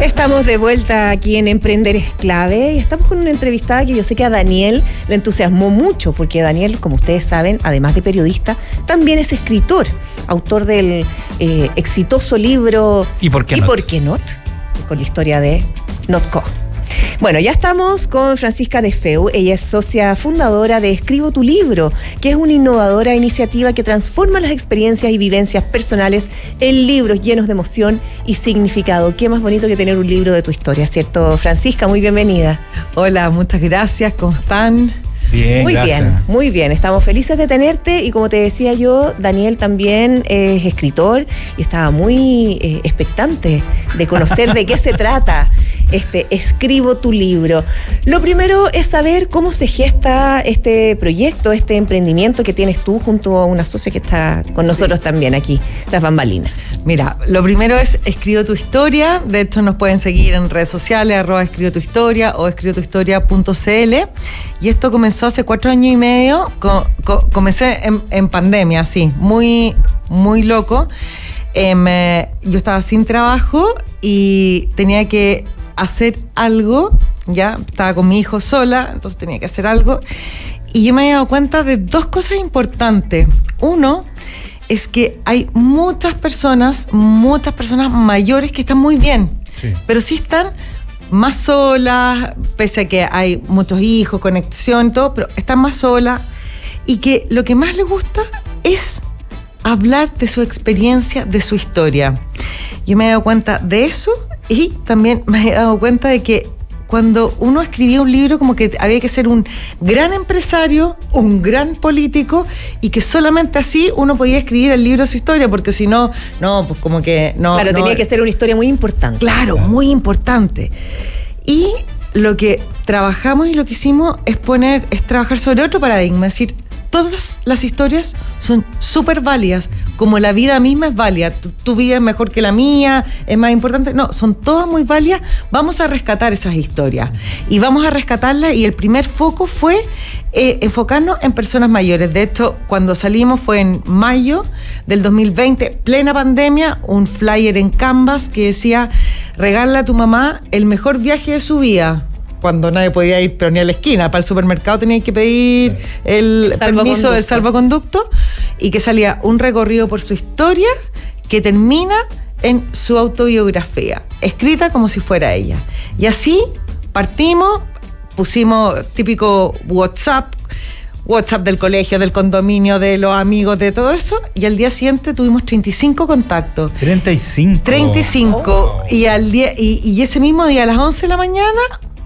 Estamos de vuelta aquí en Emprender es Clave y estamos con una entrevistada que yo sé que a Daniel le entusiasmó mucho, porque Daniel, como ustedes saben, además de periodista, también es escritor, autor del exitoso libro ¿Y por qué not? Con la historia de Notco. Bueno, ya estamos con Francisca Defeu. Ella es socia fundadora de Escribo tu Libro, que es una innovadora iniciativa que transforma las experiencias y vivencias personales en libros llenos de emoción y significado. Qué más bonito que tener un libro de tu historia, ¿cierto, Francisca? Muy bienvenida. Hola, muchas gracias. ¿Cómo están? Bien, muy gracias. bien, muy bien. Estamos felices de tenerte y como te decía yo, Daniel también es escritor y estaba muy expectante de conocer de qué se trata. Escribo tu Libro. Lo primero es saber cómo se gesta este proyecto, este emprendimiento que tienes tú junto a una socia que está con nosotros también aquí, tras bambalinas. Mira, lo primero es Escribo tu Historia. De hecho, nos pueden seguir en redes sociales, @escribo tu historia o escribotuhistoria.cl. Y esto comenzó hace 4 años y medio. Comencé en pandemia, así, muy, muy loco. Yo estaba sin trabajo y tenía que hacer algo, ya estaba con mi hijo sola, entonces tenía que hacer algo, y yo me había dado cuenta de 2 cosas importantes. Uno es que hay muchas personas mayores que están muy bien, sí, pero sí están más solas, pese a que hay muchos hijos, conexión, todo, pero están más solas, y que lo que más les gusta es hablar de su experiencia, de su historia. Yo me he dado cuenta de eso y también me he dado cuenta de que cuando uno escribía un libro, como que había que ser un gran empresario, un gran político, y que solamente así uno podía escribir el libro de su historia, porque si no, pues como que no. Claro, tenía que ser una historia muy importante. Claro, muy importante. Y lo que trabajamos y lo que hicimos es trabajar sobre otro paradigma, es decir, todas las historias son súper válidas, como la vida misma es válida. Tu vida es mejor que la mía, es más importante. No, son todas muy válidas. Vamos a rescatar esas historias y vamos a rescatarlas, y el primer foco fue enfocarnos en personas mayores. De hecho, cuando salimos fue en mayo del 2020, plena pandemia, un flyer en Canvas que decía: regala a tu mamá el mejor viaje de su vida. Cuando nadie podía ir, pero ni a la esquina, para el supermercado tenían que pedir el permiso del salvoconducto, y que salía un recorrido por su historia que termina en su autobiografía, escrita como si fuera ella. Y así partimos, pusimos típico WhatsApp del colegio, del condominio, de los amigos, de todo eso, y al día siguiente tuvimos 35 contactos. 35. Oh. Y ese mismo día, a las 11 de la mañana,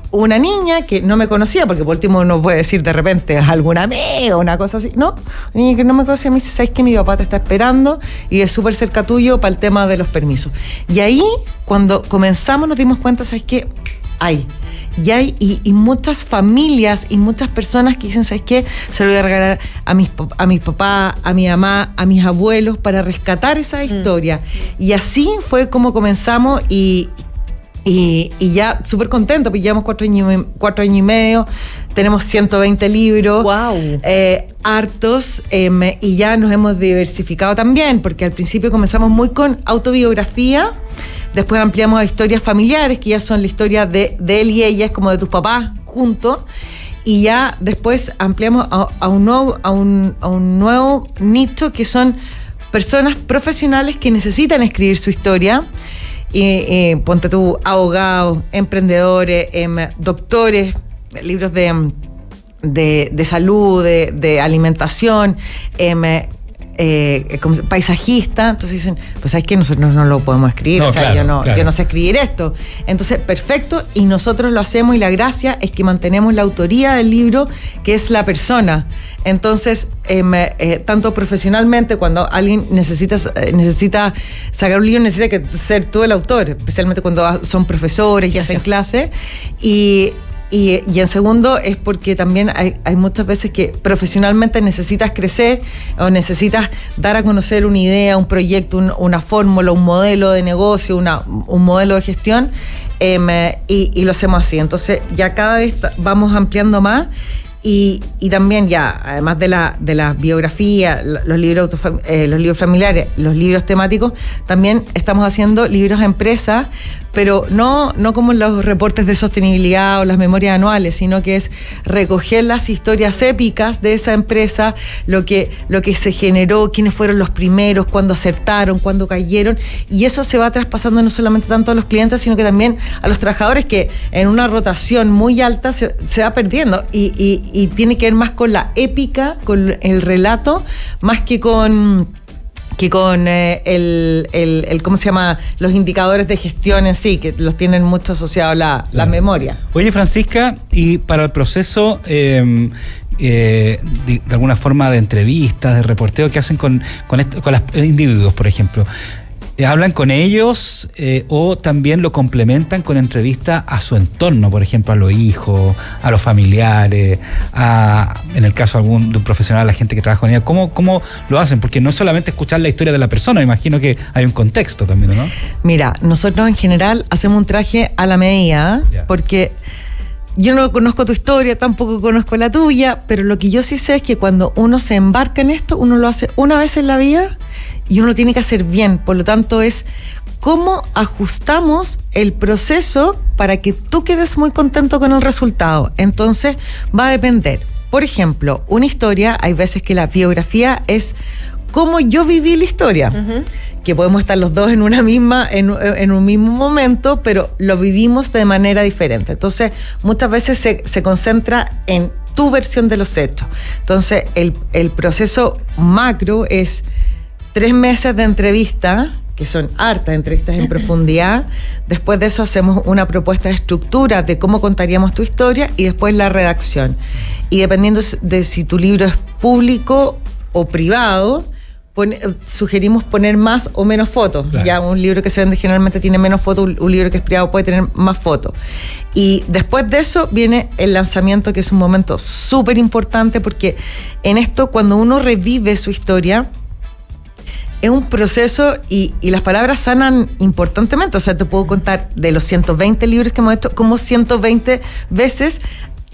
una niña que no me conocía, porque por último uno puede decir de repente alguna amiga o una cosa así, no, una niña que no me conocía me dice: ¿sabes qué? Mi papá te está esperando y es súper cerca tuyo para el tema de los permisos. Y ahí, cuando comenzamos, nos dimos cuenta: ¿sabes qué? Hay muchas familias y muchas personas que dicen: ¿sabes qué? Se lo voy a regalar a mis papás, a mi mamá, a mis abuelos, para rescatar esa historia. Y así fue como comenzamos, y ya súper contento, porque llevamos 4 años y medio, tenemos 120 libros, wow, hartos, y ya nos hemos diversificado también, porque al principio comenzamos muy con autobiografía, después ampliamos a historias familiares, que ya son la historia de él y ella, es como de tus papás juntos, y ya después ampliamos a un nuevo nicho, que son personas profesionales que necesitan escribir su historia. Ponte tú, abogados, emprendedores, doctores, libros de salud, de alimentación, paisajista. Entonces dicen: pues ¿sabes qué? Nosotros no lo podemos escribir, no, o sea, claro, yo no sé escribir esto. Entonces, perfecto, y nosotros lo hacemos, y la gracia es que mantenemos la autoría del libro, que es la persona. Entonces, tanto profesionalmente, cuando alguien necesita sacar un libro, necesita que ser tú el autor, especialmente cuando son profesores y hacen clases. Y en segundo es porque también hay muchas veces que profesionalmente necesitas crecer o necesitas dar a conocer una idea, un proyecto, una fórmula, un modelo de negocio, un modelo de gestión, y lo hacemos así. Entonces ya cada vez vamos ampliando más. Y también ya, además de la biografía, los libros familiares, los libros temáticos, también estamos haciendo libros a empresas, pero no como los reportes de sostenibilidad o las memorias anuales, sino que es recoger las historias épicas de esa empresa, lo que se generó, quiénes fueron los primeros, cuándo acertaron, cuándo cayeron, y eso se va traspasando no solamente tanto a los clientes, sino que también a los trabajadores, que en una rotación muy alta se va perdiendo, y tiene que ver más con la épica, con el relato, más que con el ¿cómo se llama? Los indicadores de gestión en sí, que los tienen mucho asociados la memoria. Oye, Francisca, y para el proceso de alguna forma de entrevistas, de reporteo que hacen con los individuos, por ejemplo, ¿hablan con ellos o también lo complementan con entrevistas a su entorno, por ejemplo, a los hijos, a los familiares, en el caso de un profesional, a la gente que trabaja con ella? ¿Cómo lo hacen? Porque no es solamente escuchar la historia de la persona, me imagino que hay un contexto también, ¿no? Mira, nosotros en general hacemos un traje a la medida, porque yo no conozco tu historia, tampoco conozco la tuya, pero lo que yo sí sé es que cuando uno se embarca en esto, uno lo hace una vez en la vida y uno lo tiene que hacer bien. Por lo tanto, es cómo ajustamos el proceso para que tú quedes muy contento con el resultado. Entonces, va a depender. Por ejemplo, una historia, hay veces que la biografía es cómo yo viví la historia. Uh-huh. Que podemos estar los dos en un mismo momento, pero lo vivimos de manera diferente. Entonces, muchas veces se concentra en tu versión de los hechos. Entonces, el proceso macro es 3 meses de entrevista, que son hartas entrevistas en profundidad. Después de eso hacemos una propuesta de estructura de cómo contaríamos tu historia y después la redacción. Y dependiendo de si tu libro es público o privado, sugerimos poner más o menos fotos. Claro. Ya un libro que se vende generalmente tiene menos fotos, un libro que es privado puede tener más fotos. Y después de eso viene el lanzamiento, que es un momento súper importante, porque en esto, cuando uno revive su historia, es un proceso y las palabras sanan importantemente. O sea, te puedo contar de los 120 libros que hemos hecho, como 120 veces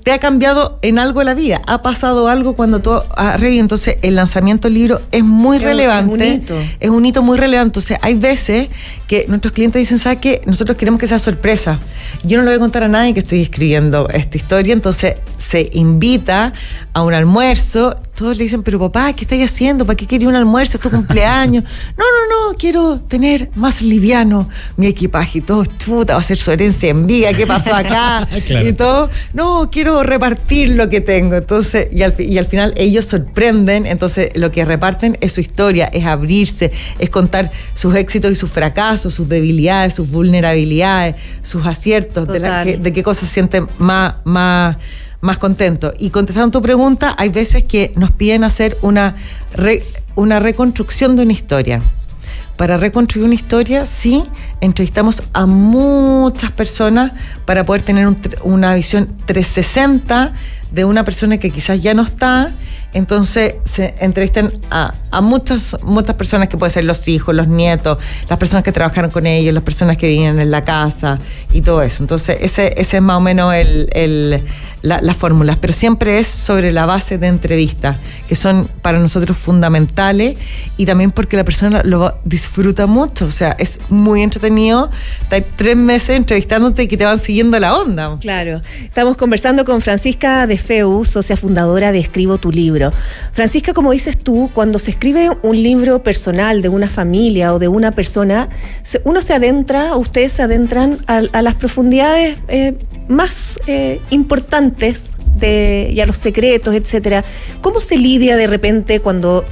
te ha cambiado en algo la vida, ha pasado algo cuando tú has revivido. Entonces el lanzamiento del libro es muy relevante. Es un hito muy relevante. Entonces hay veces que nuestros clientes dicen, ¿sabes qué? Nosotros queremos que sea sorpresa. Yo no le voy a contar a nadie que estoy escribiendo esta historia. Entonces se invita a un almuerzo. Todos le dicen, pero papá, ¿qué estáis haciendo? ¿Para qué quería un almuerzo? ¿Es tu cumpleaños? No, quiero tener más liviano mi equipaje. Y todo, chuta, va a ser su herencia en vida. ¿Qué pasó acá? Claro. Y todo, no, quiero repartir lo que tengo. Entonces, y al final ellos sorprenden. Entonces lo que reparten es su historia, es abrirse, es contar sus éxitos y sus fracasos, sus debilidades, sus vulnerabilidades, sus aciertos, de qué cosas se sienten más contento. Y contestando tu pregunta, hay veces que nos piden hacer una reconstrucción de una historia. Para reconstruir una historia, sí, entrevistamos a muchas personas para poder tener una visión 360 de una persona que quizás ya no está. Entonces se entrevistan a muchas personas, que pueden ser los hijos, los nietos, las personas que trabajaron con ellos, las personas que vivían en la casa y todo eso. Entonces ese es más o menos las fórmulas, pero siempre es sobre la base de entrevistas, que son para nosotros fundamentales, y también porque la persona lo disfruta mucho. O sea, es muy entretenido estar 3 meses entrevistándote y que te van siguiendo la onda. Claro. Estamos conversando con Francisca Defeu, socia fundadora de Escribo tu Libro. Francisca, como dices tú, cuando se escribe un libro personal de una familia o de una persona, ustedes se adentran a las profundidades más importantes y a los secretos, etcétera. ¿Cómo se lidia de repente cuando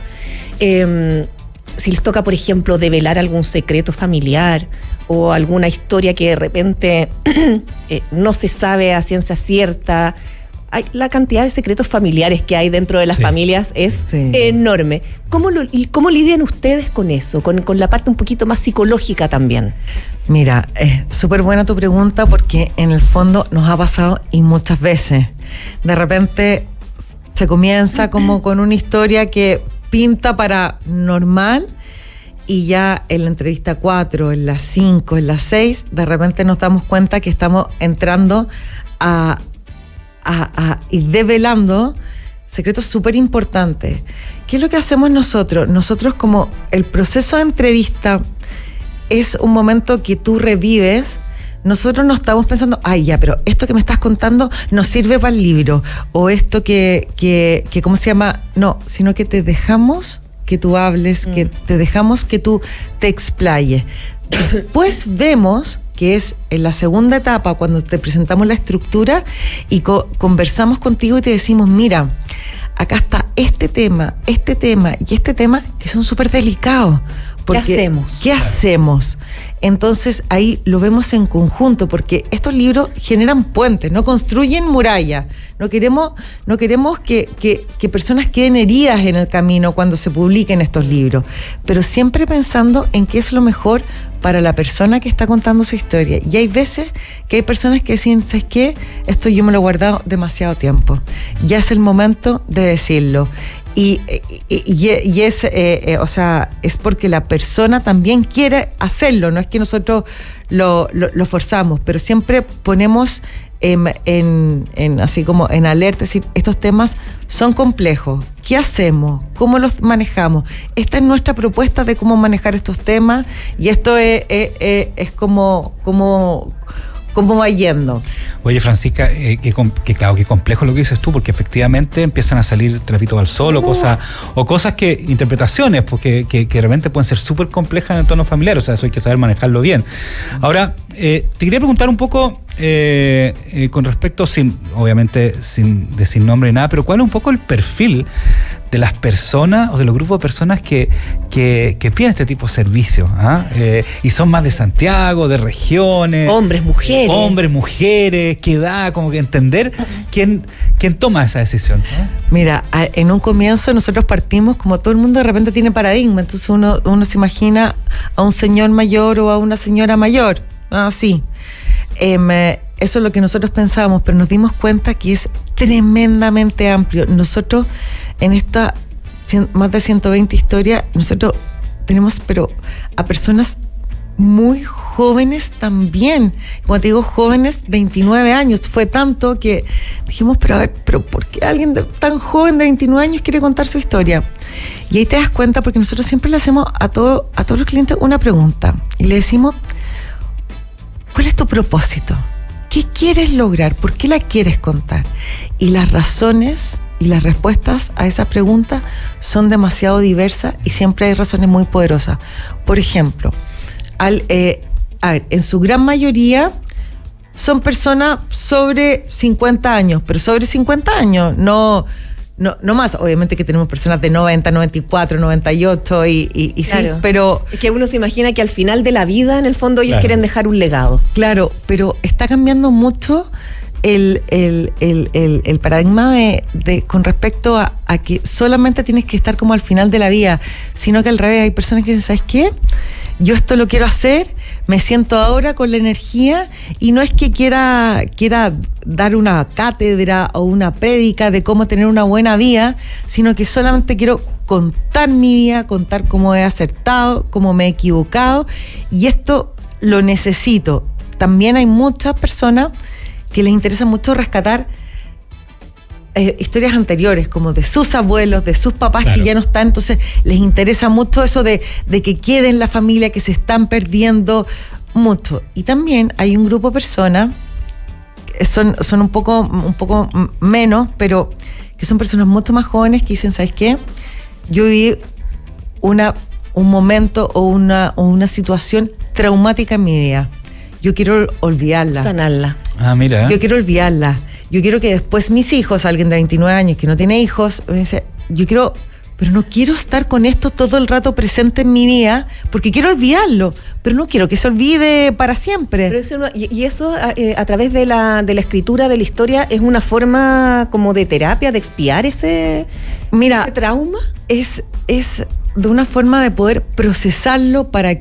si les toca, por ejemplo, develar algún secreto familiar o alguna historia que de repente no se sabe a ciencia cierta? La cantidad de secretos familiares que hay dentro de las familias es enorme. ¿Cómo lidian ustedes con eso? Con la parte un poquito más psicológica también. Mira, es súper buena tu pregunta, porque en el fondo nos ha pasado y muchas veces. De repente se comienza como con una historia que pinta para normal, y ya en la entrevista 4, en la 5, en la 6, de repente nos damos cuenta que estamos entrando y develando secretos súper importantes. ¿Qué es lo que hacemos nosotros? Nosotros, como el proceso de entrevista es un momento que tú revives, nosotros no estamos pensando, ay, ya, pero esto que me estás contando no sirve para el libro, o esto que ¿cómo se llama? No, sino que te dejamos que tú hables, que te dejamos que tú te explayes. Después vemos que es en la segunda etapa, cuando te presentamos la estructura y conversamos contigo y te decimos, mira, acá está este tema y este tema que son súper delicados. Porque, ¿Qué hacemos? Entonces ahí lo vemos en conjunto, porque estos libros generan puentes, no construyen murallas. No queremos que personas queden heridas en el camino cuando se publiquen estos libros, pero siempre pensando en qué es lo mejor para la persona que está contando su historia. Y hay veces que hay personas que dicen, ¿sabes qué? Esto yo me lo he guardado demasiado tiempo. Ya es el momento de decirlo. Y es, o sea, es porque la persona también quiere hacerlo, no es que nosotros lo forzamos, pero siempre ponemos así como en alerta, es decir, estos temas son complejos. ¿Qué hacemos? ¿Cómo los manejamos? Esta es nuestra propuesta de cómo manejar estos temas, y esto es como cómo va yendo. Oye, Francisca, claro, que complejo lo que dices tú, porque efectivamente empiezan a salir trapitos al sol o cosas interpretaciones, porque que realmente pueden ser súper complejas en el entorno familiar, o sea, eso hay que saber manejarlo bien. Ahora, te quería preguntar un poco con respecto, obviamente sin decir nombre ni nada, pero ¿cuál es un poco el perfil de las personas o de los grupos de personas que piden este tipo de servicios? Y son más de Santiago, de regiones. Hombres, mujeres, qué edad, como que entender quién toma esa decisión. Mira, en un comienzo nosotros partimos, como todo el mundo de repente tiene paradigma, entonces uno se imagina a un señor mayor o a una señora mayor, así. Eso es lo que nosotros pensábamos, pero nos dimos cuenta que es tremendamente amplio. Nosotros, en esta más de 120 historias, nosotros tenemos, pero a personas muy jóvenes también. Como te digo, jóvenes, 29 años. Fue tanto que dijimos, pero a ver, ¿por qué alguien tan joven de 29 años quiere contar su historia? Y ahí te das cuenta, porque nosotros siempre le hacemos a todos los clientes una pregunta. Y le decimos, ¿cuál es tu propósito? ¿Qué quieres lograr? ¿Por qué la quieres contar? Y las razones y las respuestas a esa pregunta son demasiado diversas y siempre hay razones muy poderosas. Por ejemplo, en su gran mayoría son personas sobre 50 años, pero sobre 50 años, no más. Obviamente que tenemos personas de 90, 94, 98 y claro, sí, pero... Es que uno se imagina que al final de la vida, en el fondo, ellos quieren dejar un legado. Claro, pero está cambiando mucho el paradigma con respecto a que solamente tienes que estar como al final de la vida, sino que al revés, hay personas que dicen, ¿sabes qué? Yo esto lo quiero hacer, me siento ahora con la energía, y no es que quiera dar una cátedra o una prédica de cómo tener una buena vida, sino que solamente quiero contar mi vida, contar cómo he acertado, cómo me he equivocado, y esto lo necesito. También hay muchas personas que les interesa mucho rescatar historias anteriores, como de sus abuelos, de sus papás, claro, que ya no están, entonces les interesa mucho eso de que quede en la familia, que se están perdiendo mucho. Y también hay un grupo de personas, son un poco menos, pero que son personas mucho más jóvenes que dicen, ¿sabes qué? Yo viví un momento o una situación traumática en mi vida. Yo quiero olvidarla. Sanarla. Mira. Yo quiero olvidarla. Yo quiero que después mis hijos, alguien de 29 años que no tiene hijos, me dice, pero no quiero estar con esto todo el rato presente en mi vida, porque quiero olvidarlo, pero no quiero que se olvide para siempre. Pero eso a través de la escritura de la historia es una forma como de terapia, de expiar ese trauma. Es de una forma de poder procesarlo para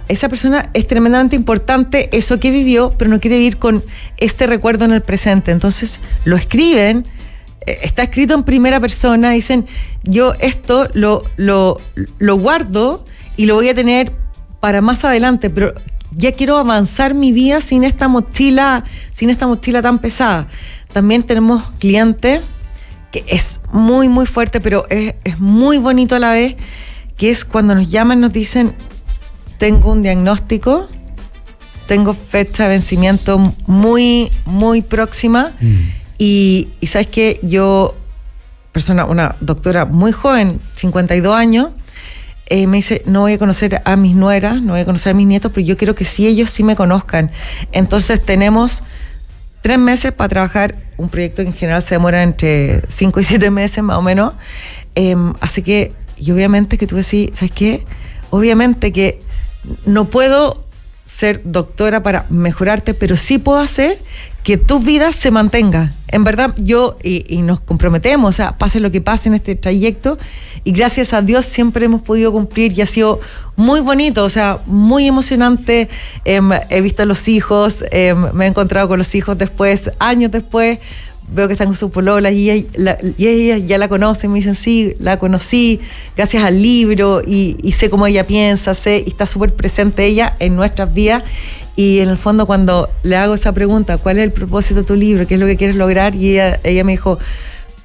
esa persona es tremendamente importante eso que vivió, pero no quiere vivir con este recuerdo en el presente. Entonces lo escriben, está escrito en primera persona, dicen, yo esto lo guardo y lo voy a tener para más adelante, pero ya quiero avanzar mi vida sin esta mochila tan pesada. También tenemos clientes que es muy, muy fuerte, pero es muy bonito a la vez, que es cuando nos llaman, nos dicen, tengo un diagnóstico, tengo fecha de vencimiento muy, muy próxima. Y sabes que yo, una doctora muy joven, 52 años, me dice, no voy a conocer a mis nueras, no voy a conocer a mis nietos, pero yo quiero que sí, ellos sí me conozcan. Entonces tenemos 3 meses para trabajar un proyecto que en general se demora entre 5 y 7 meses más o menos. Así que, y obviamente que tú decís, ¿sabes qué? Obviamente que no puedo ser doctora para mejorarte, pero sí puedo hacer que tu vida se mantenga. En verdad, yo y nos comprometemos, o sea, pase lo que pase en este trayecto, y gracias a Dios siempre hemos podido cumplir y ha sido muy bonito, o sea, muy emocionante. He visto a los hijos, me he encontrado con los hijos después, años después, veo que están con su polola y ella ya la conocen, me dicen, sí, la conocí gracias al libro y sé cómo ella piensa, y está súper presente ella en nuestras vidas. Y en el fondo, cuando le hago esa pregunta, ¿cuál es el propósito de tu libro? ¿Qué es lo que quieres lograr? Y ella me dijo,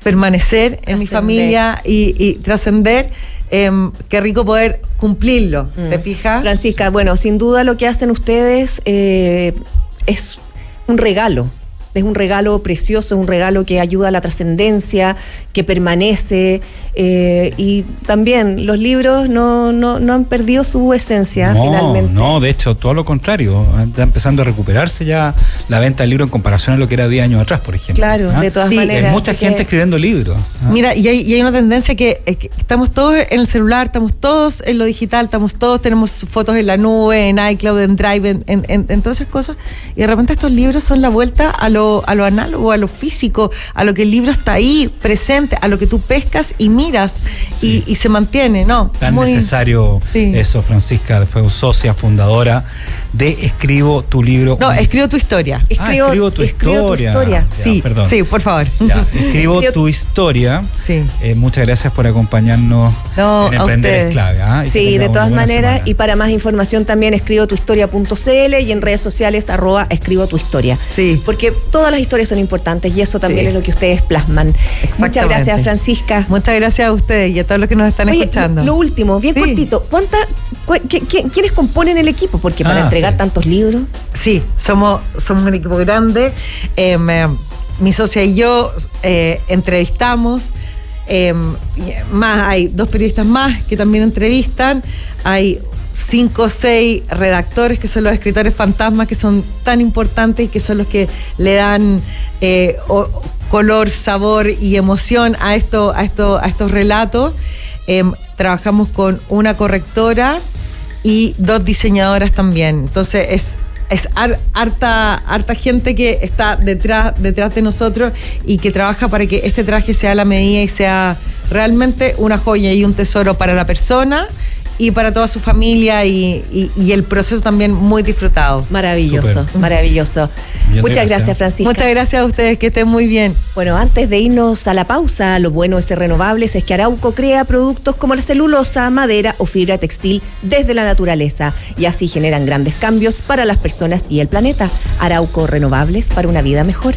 permanecer en mi familia y trascender. Qué rico poder cumplirlo, ¿te fijas? Francisca, bueno, sin duda lo que hacen ustedes es un regalo. Es un regalo precioso, es un regalo que ayuda a la trascendencia, que permanece, y también los libros no han perdido su esencia finalmente. No, de hecho, todo lo contrario. Está empezando a recuperarse ya la venta del libro en comparación a lo que era 10 años atrás, por ejemplo. Claro, de todas maneras. Hay mucha gente escribiendo libros. Mira, y hay una tendencia que estamos todos en el celular, estamos todos en lo digital, tenemos fotos en la nube, en iCloud, en Drive, en todas esas cosas, y de repente estos libros son la vuelta a lo análogo, a lo físico, a lo que el libro está ahí, presente, a lo que tú pescas y miras, y se mantiene, ¿no? Tan necesario eso, Francisca, fue socia fundadora de Escribo tu libro. No, Escribo tu historia. Escribo tu historia. Sí, perdón. Sí, por favor. Ya, Escribo tu historia. Sí. Muchas gracias por acompañarnos en Emprender es Clave. Sí, de todas maneras, semana. Y para más información también escribotuhistoria.cl y en redes sociales @escribotuhistoria. Sí. Porque todas las historias son importantes y eso también es lo que ustedes plasman. Muchas gracias, Francisca. Muchas gracias a ustedes y a todos los que nos están escuchando. Lo último, bien cortito, ¿quiénes componen el equipo? Porque para entregar tantos libros. Sí, somos un equipo grande. Mi socia y yo entrevistamos. Más hay 2 periodistas más que también entrevistan. Hay 5 o 6 redactores que son los escritores fantasmas, que son tan importantes y que son los que le dan color, sabor y emoción a estos relatos. Trabajamos con una correctora y 2 diseñadoras también. Entonces es harta gente que está detrás de nosotros y que trabaja para que este traje sea a la medida y sea realmente una joya y un tesoro para la persona y para toda su familia y el proceso también muy disfrutado. Maravilloso, maravilloso. Muchas gracias, Francisca. Muchas gracias a ustedes, que estén muy bien. Bueno, antes de irnos a la pausa, lo bueno de ser renovables es que Arauco crea productos como la celulosa, madera o fibra textil desde la naturaleza y así generan grandes cambios para las personas y el planeta. Arauco, renovables para una vida mejor.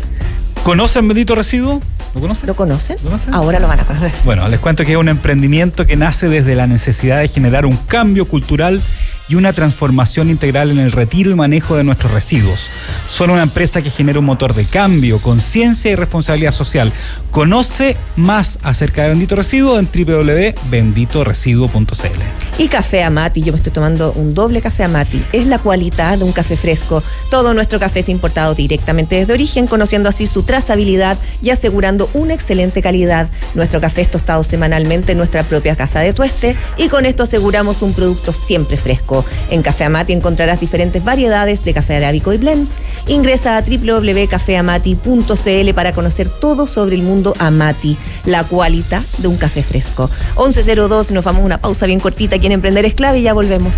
¿Conocen Bendito Residuo? ¿Lo conocen? ¿Lo conocen? Ahora lo van a conocer. Bueno, les cuento que es un emprendimiento que nace desde la necesidad de generar un cambio cultural y una transformación integral en el retiro y manejo de nuestros residuos. Son una empresa que genera un motor de cambio, conciencia y responsabilidad social. Conoce más acerca de Bendito Residuo en www.benditoresiduo.cl. Y Café Amati, yo me estoy tomando un doble Café Amati. Es la cualidad de un café fresco. Todo nuestro café es importado directamente desde origen, conociendo así su trazabilidad y asegurando una excelente calidad. Nuestro café es tostado semanalmente en nuestra propia casa de tueste y con esto aseguramos un producto siempre fresco. En Café Amati encontrarás diferentes variedades de café arábico y blends. Ingresa a www.cafeamati.cl para conocer todo sobre el mundo Amati, la cualidad de un café fresco. 11:02, nos vamos a una pausa bien cortita aquí en Emprender es Clave y ya volvemos.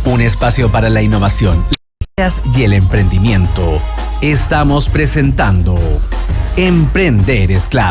Un espacio para la innovación y el emprendimiento. Estamos presentando Emprender es Clave.